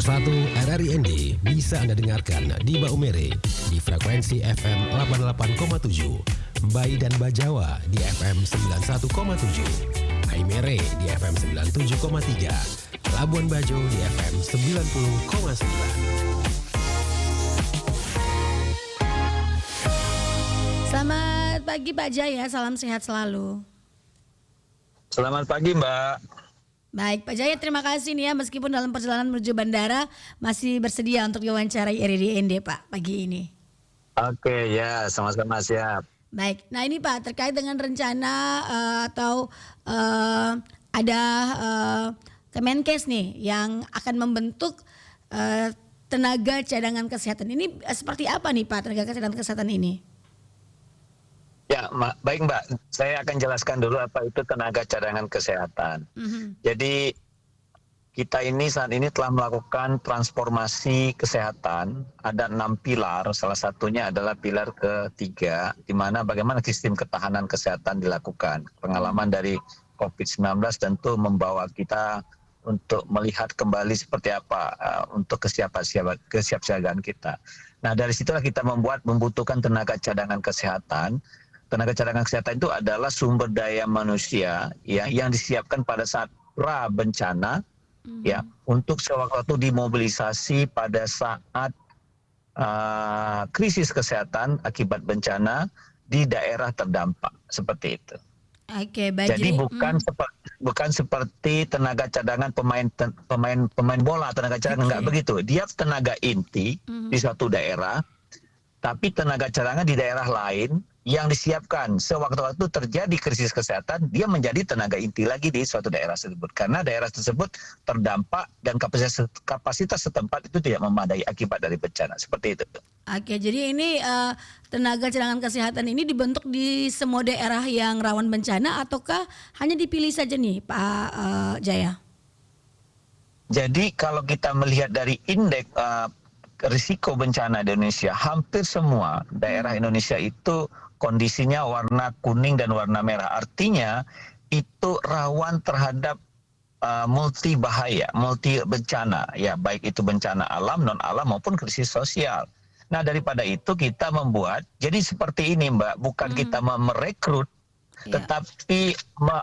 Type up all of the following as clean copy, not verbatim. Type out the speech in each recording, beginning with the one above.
101 RRIND bisa Anda dengarkan di Baumere di frekuensi FM 88,7, Mbai dan Bajawa di FM 91,7, Haimere di FM 97,3, Labuan Bajo di FM 90,9. Selamat pagi Pak Jaya, salam sehat selalu. Selamat pagi Mbak. Baik Pak Jaya, terima kasih nih ya, meskipun dalam perjalanan menuju bandara masih bersedia untuk diwawancarai RRIND Pak pagi ini. Oke ya, sama-sama siap. Baik, nah ini Pak terkait dengan rencana atau ada Kemenkes nih yang akan membentuk tenaga cadangan kesehatan. Ini seperti apa nih Pak tenaga cadangan kesehatan ini? Ya, baik Mbak, saya akan jelaskan dulu apa itu tenaga cadangan kesehatan. Jadi kita ini saat ini telah melakukan transformasi kesehatan, ada 6 pilar, salah satunya adalah pilar ketiga, di mana bagaimana sistem ketahanan kesehatan dilakukan. Pengalaman dari COVID-19 tentu membawa kita untuk melihat kembali seperti apa untuk kesiapsiagaan kita. Nah dari situlah kita membutuhkan tenaga cadangan kesehatan. Tenaga cadangan kesehatan itu adalah sumber daya manusia yang disiapkan pada saat pra bencana, ya, untuk sewaktu dimobilisasi pada saat krisis kesehatan akibat bencana di daerah terdampak, seperti itu. Oke, baik. Jadi bukan seperti tenaga cadangan pemain bola, tenaga cadangan enggak begitu. Dia tenaga inti di suatu daerah, tapi tenaga cadangan di daerah lain yang disiapkan sewaktu-waktu terjadi krisis kesehatan, dia menjadi tenaga inti lagi di suatu daerah tersebut. Karena daerah tersebut terdampak dan kapasitas setempat itu tidak memadai akibat dari bencana. Seperti itu. Oke, jadi ini tenaga cadangan kesehatan ini dibentuk di semua daerah yang rawan bencana ataukah hanya dipilih saja nih Pak Jaya? Jadi kalau kita melihat dari indeks risiko bencana di Indonesia, hampir semua daerah Indonesia itu kondisinya warna kuning dan warna merah. Artinya itu rawan terhadap multi bahaya, multi bencana, ya, baik itu bencana alam, non alam maupun krisis sosial. Nah daripada itu kita membuat, jadi seperti ini Mbak, bukan kita merekrut, tetapi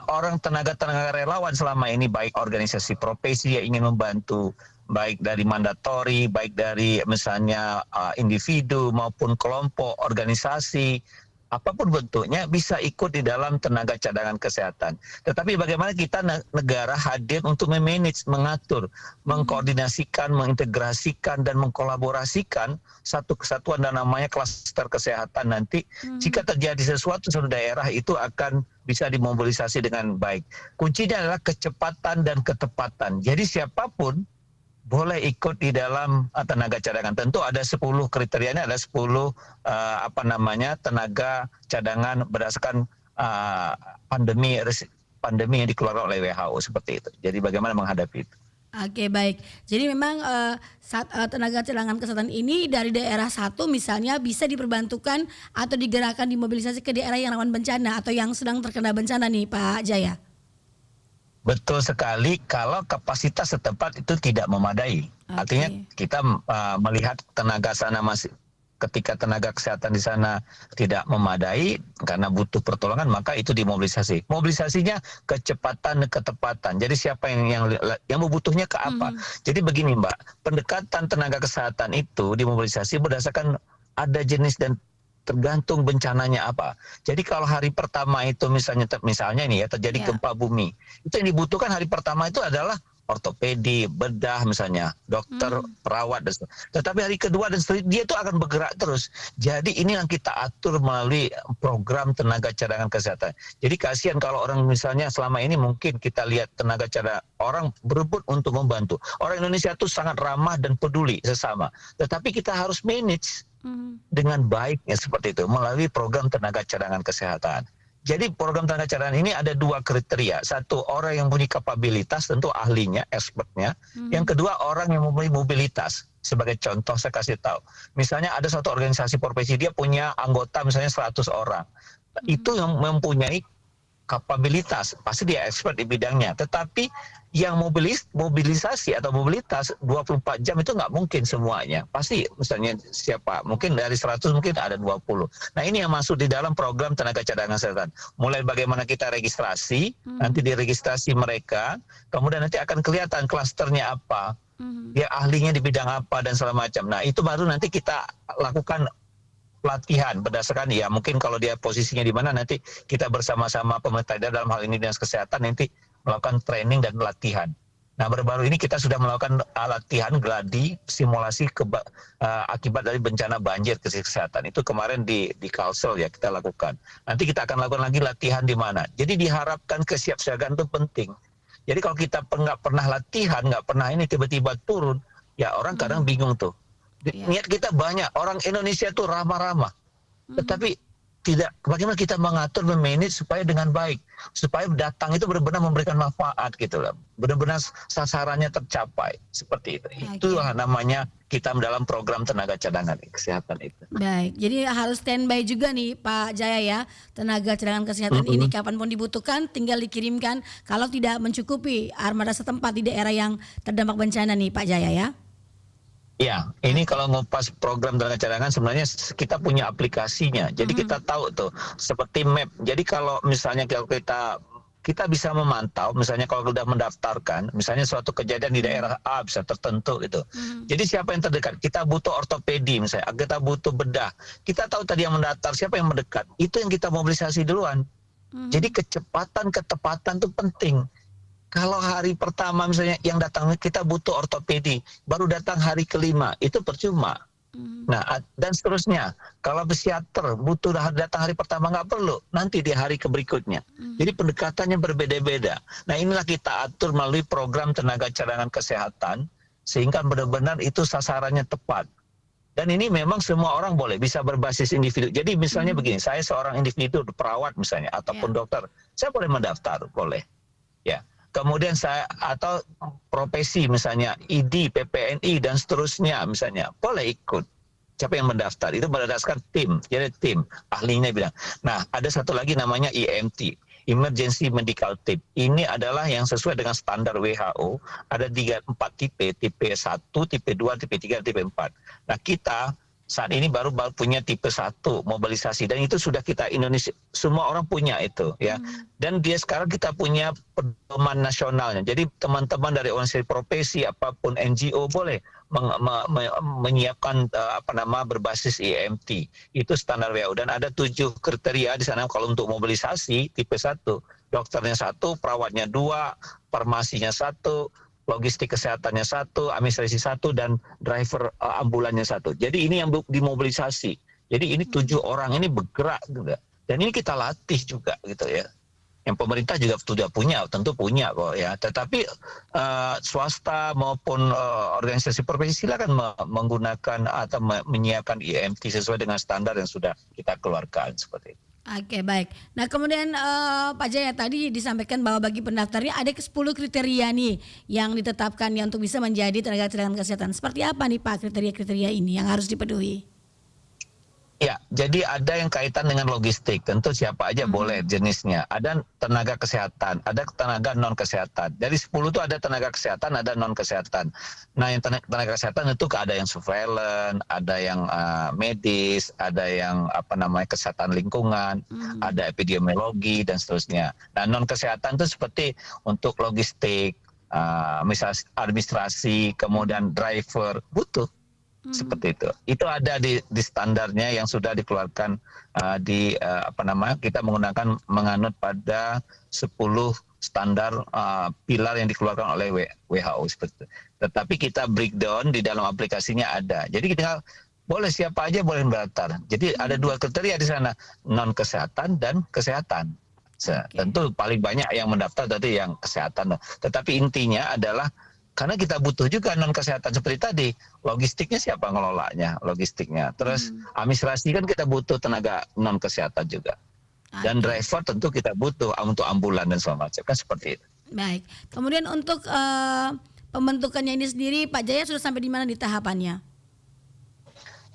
orang tenaga relawan selama ini, baik organisasi profesi yang ingin membantu, baik dari mandatori, baik dari misalnya individu maupun kelompok, organisasi, apapun bentuknya bisa ikut di dalam tenaga cadangan kesehatan. Tetapi bagaimana kita negara hadir untuk memanage, mengatur, mengkoordinasikan, mengintegrasikan dan mengkolaborasikan satu kesatuan dan namanya klaster kesehatan nanti. Jika terjadi sesuatu di suatu daerah itu akan bisa dimobilisasi dengan baik. Kuncinya adalah kecepatan dan ketepatan. Jadi siapapun boleh ikut di dalam tenaga cadangan. Tentu ada 10 kriterianya, ada 10 tenaga cadangan berdasarkan pandemi yang dikeluarkan oleh WHO, seperti itu. Jadi bagaimana menghadapi itu. Oke, baik. Jadi memang tenaga cadangan kesehatan ini dari daerah satu misalnya bisa diperbantukan atau digerakkan dimobilisasi ke daerah yang rawan bencana atau yang sedang terkena bencana nih Pak Jaya. Betul sekali, kalau kapasitas setempat itu tidak memadai. Artinya kita melihat tenaga sana masih, ketika tenaga kesehatan di sana tidak memadai karena butuh pertolongan, maka itu dimobilisasi. Mobilisasinya kecepatan dan ketepatan. Jadi siapa yang membutuhnya ke apa? Jadi begini Mbak, pendekatan tenaga kesehatan itu dimobilisasi berdasarkan ada jenis dan tergantung bencananya apa. Jadi kalau hari pertama itu misalnya ini ya terjadi gempa bumi, itu yang dibutuhkan hari pertama itu adalah ortopedi, bedah misalnya, dokter, perawat dan sebagainya. Tetapi hari kedua dan seterusnya dia itu akan bergerak terus. Jadi ini yang kita atur melalui program tenaga cadangan kesehatan. Jadi kasihan kalau orang misalnya selama ini mungkin kita lihat tenaga cadangan orang berebut untuk membantu. Orang Indonesia itu sangat ramah dan peduli sesama. Tetapi kita harus manage dengan baiknya seperti itu melalui program tenaga cadangan kesehatan. Jadi program tenaga cadangan ini ada 2 kriteria. Satu, orang yang punya kapabilitas, tentu ahlinya, expertnya. Yang kedua, orang yang mempunyai mobilitas. Sebagai contoh saya kasih tahu. Misalnya ada suatu organisasi profesi, dia punya anggota misalnya 100 orang. Itu yang mempunyai kapabilitas, pasti dia expert di bidangnya. Tetapi yang mobilisasi atau mobilitas 24 jam itu nggak mungkin semuanya. Pasti misalnya siapa, mungkin dari 100 mungkin ada 20. Nah ini yang masuk di dalam program tenaga cadangan kesehatan. Mulai bagaimana kita registrasi, nanti diregistrasi mereka, kemudian nanti akan kelihatan klasternya apa, dia ahlinya di bidang apa dan segala macam. Nah itu baru nanti kita lakukan pelatihan berdasarkan ya mungkin kalau dia posisinya di mana nanti kita bersama-sama pemerintah daerah dalam hal ini dinas kesehatan nanti melakukan training dan pelatihan. Nah baru-baru ini kita sudah melakukan latihan gladi simulasi akibat dari bencana banjir kesehatan itu kemarin di Kalsel ya kita lakukan. Nanti kita akan lakukan lagi latihan di mana. Jadi diharapkan kesiapsiagaan itu penting. Jadi kalau kita nggak pernah latihan, nggak pernah ini tiba-tiba turun, ya orang kadang bingung tuh. Niat kita banyak, orang Indonesia tuh ramah-ramah, tetapi tidak. Bagaimana kita mengatur, memanage supaya dengan baik, supaya datang itu benar-benar memberikan manfaat gitu loh, benar-benar sasarannya tercapai seperti itu. Itulah namanya kita dalam program tenaga cadangan kesehatan itu. Baik, jadi harus standby juga nih Pak Jaya ya, tenaga cadangan kesehatan ini kapanpun dibutuhkan tinggal dikirimkan kalau tidak mencukupi armada setempat di daerah yang terdampak bencana nih Pak Jaya ya. Ya, ini kalau ngupas program tenaga cadangan sebenarnya kita punya aplikasinya. Jadi kita tahu tuh seperti map. Jadi kalau misalnya kita bisa memantau, misalnya kalau sudah mendaftarkan, misalnya suatu kejadian di daerah A bisa tertentu itu. Jadi siapa yang terdekat? Kita butuh ortopedi misalnya, kita butuh bedah. Kita tahu tadi yang mendaftar, siapa yang mendekat. Itu yang kita mobilisasi duluan. Jadi kecepatan, ketepatan itu penting. Kalau hari pertama misalnya yang datang kita butuh ortopedi, baru datang hari kelima, itu percuma. Nah, dan seterusnya. Kalau psikiater butuh datang hari pertama nggak perlu, nanti di hari berikutnya. Jadi pendekatannya berbeda-beda. Nah, inilah kita atur melalui program tenaga cadangan kesehatan, sehingga benar-benar itu sasarannya tepat. Dan ini memang semua orang boleh, bisa berbasis individu. Jadi misalnya begini, saya seorang individu, perawat misalnya, ataupun dokter, saya boleh mendaftar, boleh. Ya. Kemudian saya atau profesi misalnya ID, PPNI dan seterusnya misalnya boleh ikut. Siapa yang mendaftar itu berdasarkan tim, jadi tim ahlinya bilang. Nah ada satu lagi namanya EMT, Emergency Medical Team. Ini adalah yang sesuai dengan standar WHO. Ada 4 tipe, tipe 1, tipe 2, tipe 3, tipe 4. Nah kita saat ini baru punya tipe 1 mobilisasi dan itu sudah kita Indonesia semua orang punya itu ya. Dan dia sekarang kita punya pedoman nasionalnya. Jadi teman-teman dari organisasi profesi apapun NGO boleh menyiapkan berbasis EMT. Itu standar WHO dan ada 7 kriteria di sana kalau untuk mobilisasi tipe 1. Dokternya 1, perawatnya 2, farmasinya 1, logistik kesehatannya 1, administrasi 1, dan driver ambulannya 1. Jadi ini yang dimobilisasi. Jadi ini 7 orang ini bergerak juga. Dan ini kita latih juga gitu ya. Yang pemerintah juga sudah punya, tentu punya kok ya. Tetapi swasta maupun organisasi profesi silakan menggunakan atau menyiapkan EMT sesuai dengan standar yang sudah kita keluarkan seperti itu. Oke baik. Nah kemudian Pak Jaya tadi disampaikan bahwa bagi pendaftarnya ada 10 kriteria nih yang ditetapkan ya untuk bisa menjadi tenaga cadangan kesehatan. Seperti apa nih Pak kriteria-kriteria ini yang harus dipenuhi? Ya, jadi ada yang kaitan dengan logistik. Tentu siapa aja boleh jenisnya. Ada tenaga kesehatan, ada tenaga non kesehatan. Dari 10 itu ada tenaga kesehatan, ada non kesehatan. Nah, yang tenaga kesehatan itu ada yang surveillance, ada yang medis, ada yang kesehatan lingkungan, ada epidemiologi dan seterusnya. Nah, non kesehatan itu seperti untuk logistik, misalnya administrasi, kemudian driver, butuh. Seperti itu. Itu ada di standarnya yang sudah dikeluarkan kita menganut pada 10 standar pilar yang dikeluarkan oleh WHO seperti itu. Tetapi kita breakdown di dalam aplikasinya ada. Jadi kita boleh siapa aja boleh mendaftar. Jadi ada 2 kriteria di sana, non kesehatan dan kesehatan. Tentu paling banyak yang mendaftar tadi yang kesehatan. Tetapi intinya adalah karena kita butuh juga non kesehatan seperti tadi, logistiknya siapa ngelolanya, logistiknya. Terus administrasi kan kita butuh tenaga non kesehatan juga. Dan driver tentu kita butuh untuk ambulan dan segala macam kan seperti itu. Baik. Kemudian untuk pembentukannya ini sendiri Pak Jaya sudah sampai di mana di tahapannya?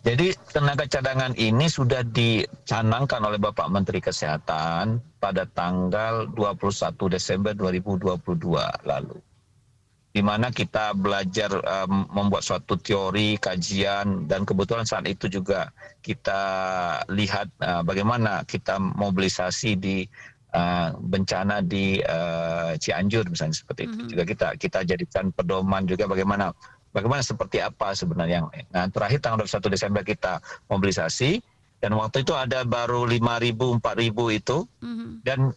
Jadi tenaga cadangan ini sudah dicanangkan oleh Bapak Menteri Kesehatan pada tanggal 21 Desember 2022 lalu. Di mana kita belajar membuat suatu teori, kajian, dan kebetulan saat itu juga kita lihat bagaimana kita mobilisasi di bencana di Cianjur misalnya seperti itu. Juga kita jadikan pedoman juga bagaimana seperti apa sebenarnya. Nah, terakhir tanggal 21 Desember kita mobilisasi dan waktu itu ada baru 5.000, 4.000 itu. Dan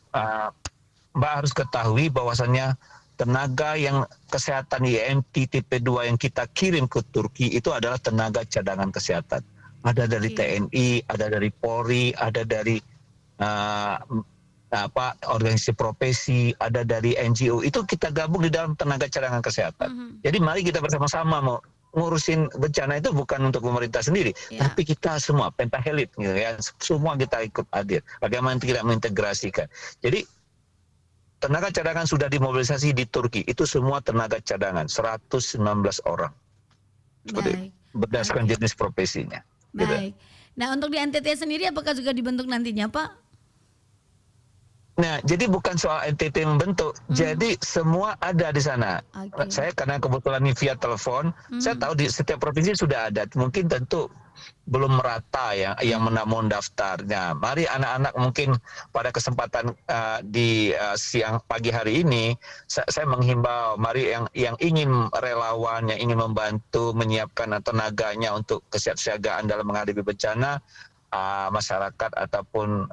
Mbak harus ketahui bahwasannya tenaga yang kesehatan IMT tipe 2 yang kita kirim ke Turki itu adalah tenaga cadangan kesehatan. Ada dari TNI, ada dari Polri, ada dari organisasi profesi, ada dari NGO, itu kita gabung di dalam tenaga cadangan kesehatan. Jadi mari kita bersama-sama mau ngurusin bencana itu bukan untuk pemerintah sendiri, tapi kita semua pentahelit gitu ya, semua kita ikut hadir. Bagaimana kita mengintegrasikan. Jadi tenaga cadangan sudah dimobilisasi di Turki, itu semua tenaga cadangan, 119 orang. Seperti berdasarkan jenis profesinya. Baik. Gitu. Nah, untuk di NTT sendiri apakah juga dibentuk nantinya, Pak? Nah, jadi bukan soal NTT membentuk, jadi semua ada di sana. Saya karena kebetulan ini via telepon, saya tahu di setiap provinsi sudah ada. Mungkin tentu belum merata yang menamun daftarnya. Mari anak-anak mungkin pada kesempatan di siang pagi hari ini, saya menghimbau, mari yang ingin relawan, yang ingin membantu menyiapkan tenaganya untuk kesiapsiagaan dalam menghadapi bencana, masyarakat ataupun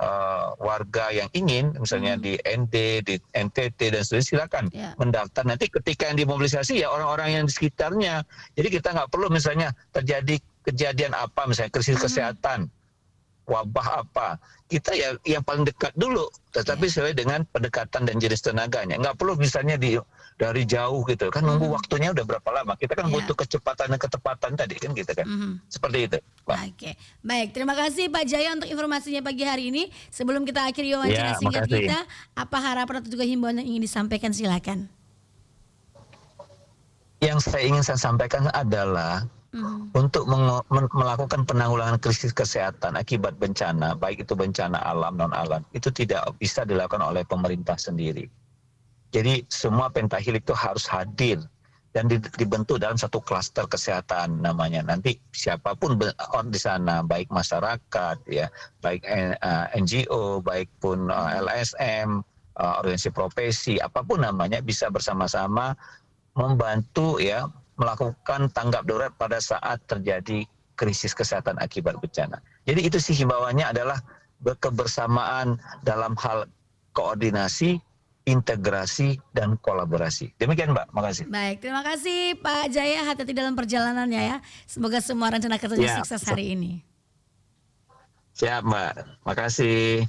warga yang ingin misalnya di ND, di NTT dan seterusnya silakan mendaftar. Nanti ketika yang dimobilisasi ya orang-orang yang di sekitarnya. Jadi kita nggak perlu misalnya terjadi kejadian apa misalnya krisis kesehatan, wabah apa, kita ya yang paling dekat dulu, tetapi sesuai dengan pendekatan dan jenis tenaganya. Nggak perlu misalnya dari jauh gitu kan, nunggu waktunya udah berapa lama. Kita kan butuh kecepatan dan ketepatan tadi kan gitu kan. Seperti itu, Pak. Oke. Baik, terima kasih Pak Jaya untuk informasinya pagi hari ini. Sebelum kita akhiri wawancara singkat kita, apa harapan atau juga himbauan yang ingin disampaikan, silakan. Yang ingin saya sampaikan adalah untuk melakukan penanggulangan krisis kesehatan akibat bencana, baik itu bencana alam non alam, itu tidak bisa dilakukan oleh pemerintah sendiri. Jadi semua pentahelik itu harus hadir dan dibentuk dalam satu klaster kesehatan namanya. Nanti siapapun di sana, baik masyarakat, ya, baik NGO, baik pun LSM, organisasi profesi, apapun namanya, bisa bersama-sama membantu ya melakukan tanggap darurat pada saat terjadi krisis kesehatan akibat bencana. Jadi itu sih himbauannya adalah kebersamaan dalam hal koordinasi, integrasi, dan kolaborasi. Demikian Mbak, makasih. Baik, terima kasih Pak Jaya, hati-hati dalam perjalanannya ya. Semoga semua rencana kerjanya sukses hari ini. Siap Mbak, makasih.